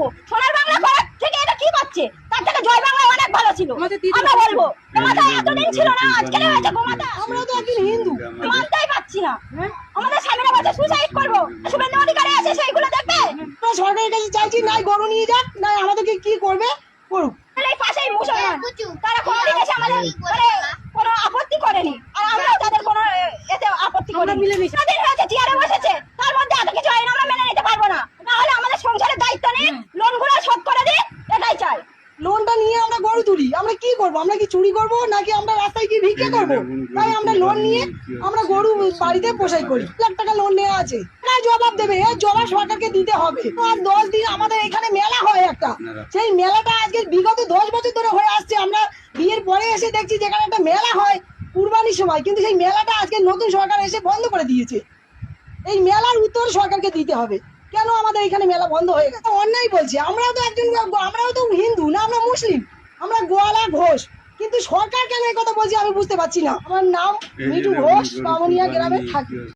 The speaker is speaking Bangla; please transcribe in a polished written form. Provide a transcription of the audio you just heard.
থাকবো। সোনার বাংলা করার থেকে এটা কি পাচ্ছে? তার থেকে জয় বাংলা অনেক ভালো ছিল। আমরা বলবো গোমাতা এতদিন ছিল না, আজকে হয়েছে গোমাতা। আমরা তো একদিন হিন্দু, মানতেই পাচ্ছি না। আমাদের স্বামীরা বলছে সুসাইড করবো, শুভেন্দু অধিকারী আছে সেইগুলো দেখবে। আমরা সরকারের কাছে চাইছি নাই গরু নিয়ে যাক, নাই আমাদেরকে কি করবে করুক। এই পাশেই মুসলমান, তারা কোনোদিন এসে আমাদের কোনো আপত্তি করেনি, আর আমরাও তাদের কোনো এতে আপত্তি করি মিলেমিশে দিন হয়েছে চেয়ারে বসেছে, তার মধ্যে এত কিছু আইন আমরা মেনে নিতে পারবো না। নাহলে আমাদের সংসারের দায়িত্ব নিয়ে লোনগুলো শোধ করে দিই, এটাই চাই। লোনটা নিয়ে আমরা গরু তুলি, আমরা কি করব? আমরা কি চুরি করব নাকি আমরা রাস্তায় কি ভিক্ষে করব? তাই আমরা লোন নিয়ে আমরা গরু বাড়িতে পোষাই করি। লাখ টাকা লোন নেওয়া আছে, জবাব দেবে, এর জবাব সরকারকে দিতে হবে। আর 10 দিন আমাদের এখানে মেলা হয় একটা, সেই মেলাটা আজকে বিগত 10 বছর ধরে হয়ে আসছে। আমরা বিয়ের পরে এসে দেখছি যেখানে একটা মেলা হয় কুরবানির সময়, কিন্তু সেই মেলাটা আজকে নতুন সরকার এসে বন্ধ করে দিয়েছে। এই মেলার উত্তর সরকারকে দিতে হবে, কেন আমাদের এখানে মেলা বন্ধ হয়ে গেছে? অন্যায় বলছে। আমরাও তো হিন্দু না, আমরা মুসলিম, আমরা গোয়ালা ঘোষ, কিন্তু সরকার কেন এই কথা বলছে আমি বুঝতে পারছি না। আমার নাম মিঠু ঘোষ, বামুনিয়া গ্রামে থাকি।